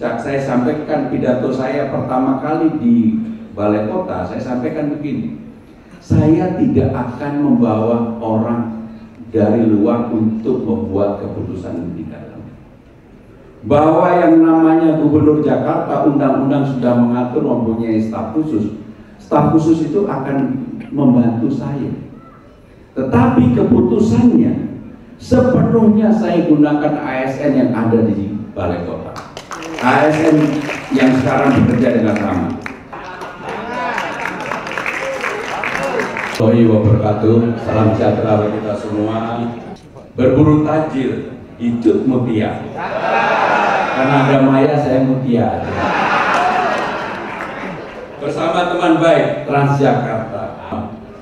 saya sampaikan pidato saya pertama kali di Balai Kota, saya sampaikan begini, saya tidak akan membawa orang dari luar untuk membuat keputusan di dalam. Bahwa yang namanya Gubernur Jakarta, undang-undang sudah mengatur mempunyai staf khusus. Staf khusus itu akan membantu saya. Tetapi keputusannya sepenuhnya saya gunakan ASN yang ada di Balai Kota. ASN yang sekarang bekerja dengan sama. Wabarakatuh, salam sejahtera bagi kita semua. Berburu tajil, hidup mutia. Karena ada Maya, saya mutia. Bersama teman baik Transjakarta.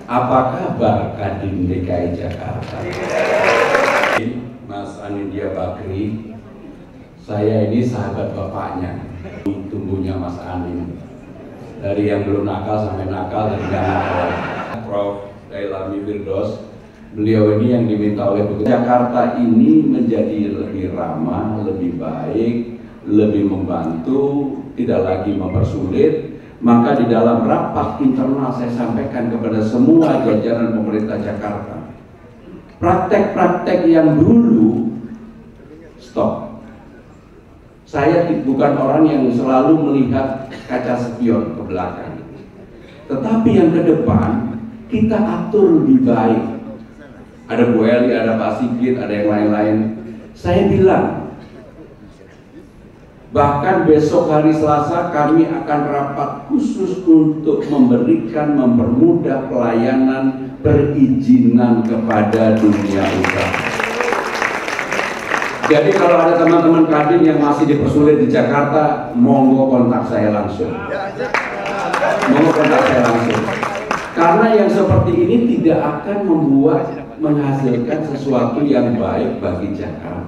Apa kabar Kadin DKI Jakarta? Mas Anindya Bakri, saya ini sahabat bapaknya. Tumbuhnya Mas Anin. Dari yang belum nakal sampai nakal dan nggak nakal. Prof. Dailami Firdaus, beliau ini yang diminta oleh Jakarta ini menjadi lebih ramah, lebih baik, lebih membantu, tidak lagi mempersulit. Maka di dalam rapat internal saya sampaikan kepada semua jajaran pemerintah Jakarta, praktek-praktek yang dulu stop. Saya bukan orang yang selalu melihat kaca spion ke belakang, tetapi yang ke depan kita atur lebih baik. Ada Bu Eli, ada Pak Sigit, ada yang lain-lain. Saya bilang, bahkan besok hari Selasa kami akan rapat khusus untuk mempermudah pelayanan perizinan kepada dunia usaha. Jadi kalau ada teman-teman Kadin yang masih dipersulit di Jakarta, monggo kontak saya langsung. Monggo kontak saya langsung. Karena yang seperti ini tidak akan menghasilkan sesuatu yang baik bagi Jakarta.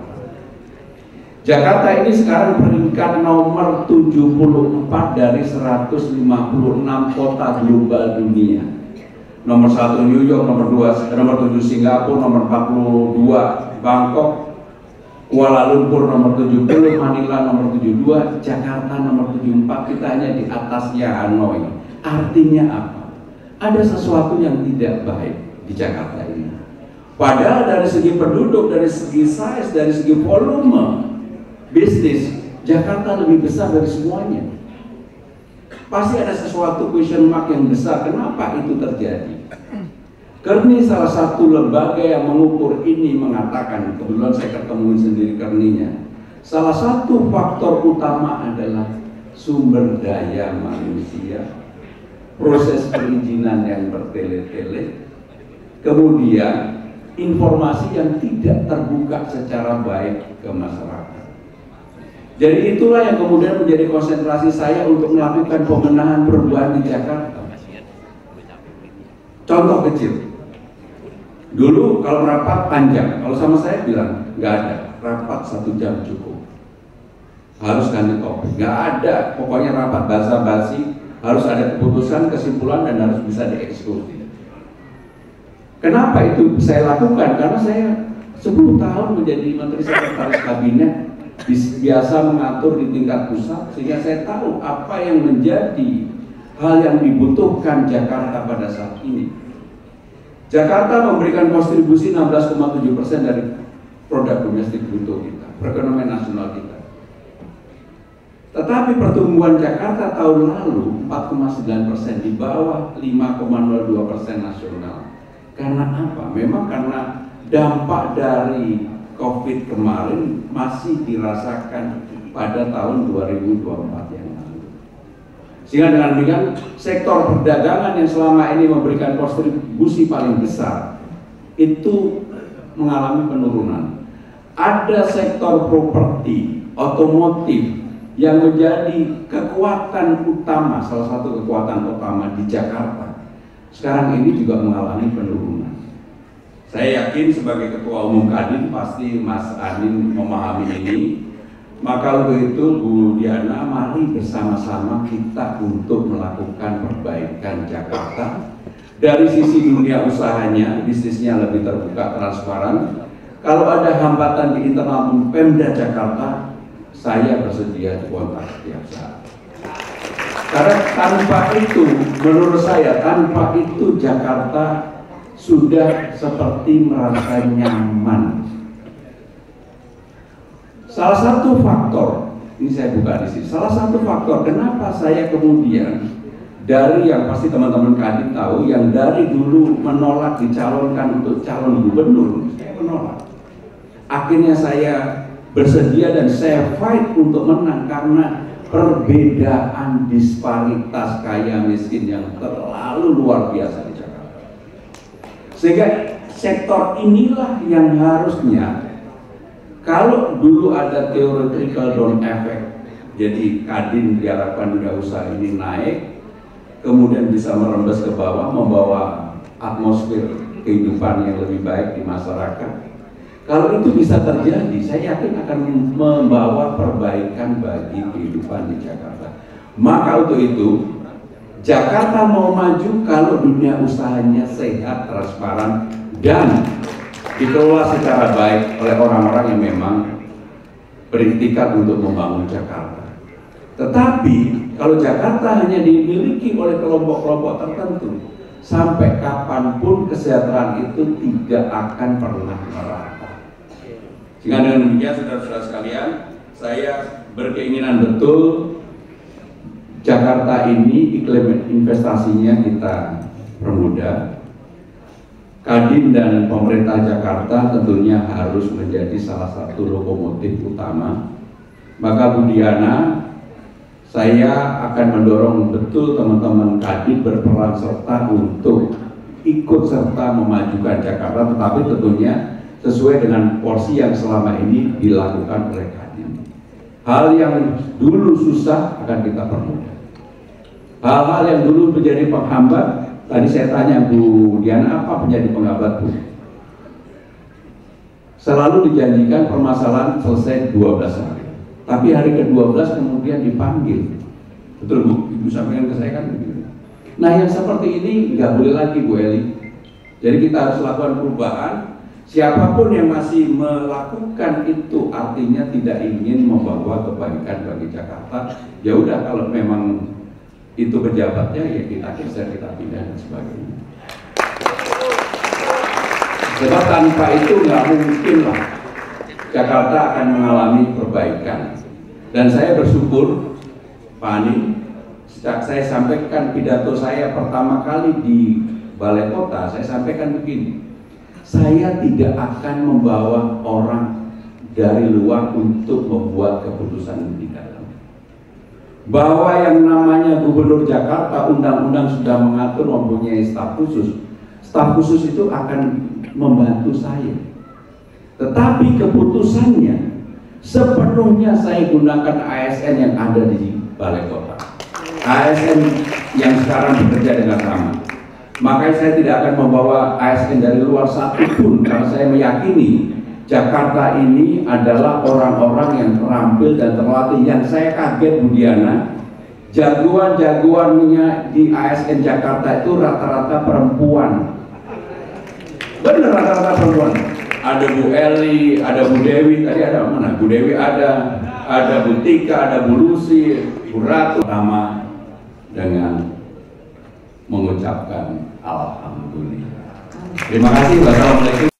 Jakarta ini sekarang peringkat nomor 74 dari 156 kota global dunia. Nomor 1 New York, nomor 7 Singapura, nomor 42 Bangkok, Kuala Lumpur nomor 70, Manila nomor 72, Jakarta nomor 74, kita hanya di atasnya Hanoi. Artinya apa? Ada sesuatu yang tidak baik di Jakarta ini. Padahal dari segi penduduk, dari segi size, dari segi volume bisnis, Jakarta lebih besar dari semuanya. Pasti ada sesuatu question mark yang besar. Kenapa itu terjadi? Kerni salah satu lembaga yang mengukur ini mengatakan, kebetulan saya ketemu sendiri Kerninya, salah satu faktor utama adalah sumber daya manusia, proses perizinan yang bertele-tele, kemudian informasi yang tidak terbuka secara baik ke masyarakat. Jadi itulah yang kemudian menjadi konsentrasi saya untuk melakukan pembenahan perubahan di Jakarta. Contoh kecil, dulu kalau rapat panjang, kalau sama saya bilang nggak ada, rapat 1 jam cukup, harus ganti topik, nggak ada, pokoknya rapat basa-basi, harus ada keputusan, kesimpulan, dan harus bisa dieksekusi. Kenapa itu saya lakukan? Karena saya 10 tahun menjadi Menteri Sekretaris Kabinet, biasa mengatur di tingkat pusat, sehingga saya tahu apa yang menjadi hal yang dibutuhkan Jakarta pada saat ini. Jakarta memberikan kontribusi 16,7% dari produk domestik bruto kita, perekonomian nasional kita. Tetapi pertumbuhan Jakarta tahun lalu 4,9%, di bawah 5,02% nasional. Karena apa? Memang karena dampak dari COVID kemarin masih dirasakan pada tahun 2024 yang lalu. Sehingga dengan demikian sektor perdagangan yang selama ini memberikan kontribusi paling besar itu mengalami penurunan. Ada sektor properti, otomotif yang menjadi kekuatan utama, salah satu kekuatan utama di Jakarta, sekarang ini juga mengalami penurunan. Saya yakin sebagai Ketua Umum Kadin pasti Mas Anin memahami ini. Maka untuk itu Bu Diana, mari bersama-sama kita untuk melakukan perbaikan Jakarta. Dari sisi dunia usahanya, bisnisnya lebih terbuka, transparan. Kalau ada hambatan di internal Pemda Jakarta, saya bersedia dikontak setiap saat. Karena tanpa itu, menurut saya, tanpa itu Jakarta sudah seperti merasa nyaman. Salah satu faktor, ini saya buka di sini, salah satu faktor kenapa saya kemudian dari yang pasti teman-teman Kadin tahu, yang dari dulu menolak dicalonkan untuk calon gubernur, saya menolak. Akhirnya saya bersedia dan saya fight untuk menang karena perbedaan disparitas kaya miskin yang terlalu luar biasa di Jakarta. Sehingga sektor inilah yang harusnya, kalau dulu ada theoretical down effect, jadi Kadin diharapkan dunia usaha ini naik, kemudian bisa merembes ke bawah, membawa atmosfer kehidupan yang lebih baik di masyarakat. Kalau itu bisa terjadi, saya yakin akan membawa perbaikan bagi kehidupan di Jakarta. Maka untuk itu, Jakarta mau maju kalau dunia usahanya sehat, transparan, dan dikelola secara baik oleh orang-orang yang memang berikhtikat untuk membangun Jakarta. Tetapi kalau Jakarta hanya dimiliki oleh kelompok-kelompok tertentu, sampai kapanpun kesejahteraan itu tidak akan pernah merata. Sehingga dengan demikian, saudara-saudara sekalian, saya berkeinginan betul Jakarta ini iklim investasinya kita permudah. Kadin dan pemerintah Jakarta tentunya harus menjadi salah satu lokomotif utama. Maka Bu Diana, saya akan mendorong betul teman-teman Kadin berperan serta untuk ikut serta memajukan Jakarta, tetapi tentunya sesuai dengan porsi yang selama ini dilakukan oleh Kadin. Hal yang dulu susah akan kita permudah. Hal-hal yang dulu menjadi penghambat, tadi saya tanya Bu Diana, apa menjadi penghambat Bu? Selalu dijanjikan permasalahan selesai 12 hari. Tapi hari ke-12 kemudian dipanggil. Betul Bu, Ibu sampaikan ke saya kan begitu. Nah yang seperti ini nggak boleh lagi Bu Eli. Jadi kita harus lakukan perubahan. Siapapun yang masih melakukan itu artinya tidak ingin membawa kebaikan bagi Jakarta. Ya udah, kalau memang itu pejabatnya ya kita pindah dan sebagainya. Sebab tanpa itu nggak mungkin lah Jakarta akan mengalami perbaikan. Dan saya bersyukur, Pak Ani, sejak saya sampaikan pidato saya pertama kali di Balai Kota, saya sampaikan begini. Saya tidak akan membawa orang dari luar untuk membuat keputusan di dalam. Bahwa yang namanya Gubernur Jakarta, undang-undang sudah mengatur mempunyai staf khusus. Staf khusus itu akan membantu saya. Tetapi keputusannya sepenuhnya saya gunakan ASN yang ada di Balai Kota. ASN yang sekarang bekerja dengan sama. Makanya saya tidak akan membawa ASN dari luar satupun, karena saya meyakini Jakarta ini adalah orang-orang yang terampil dan terlatih. Yang saya kaget Bu Diana, jagoan-jagoannya di ASN Jakarta itu rata-rata perempuan. Benar, rata-rata perempuan. Ada Bu Eli, ada Bu Dewi, tadi ada mana? Bu Dewi ada Bu Tika, ada Bu Lucy, Bu Ratu. Pertama dengan mengucapkan alhamdulillah. Terima kasih. Wassalamualaikum.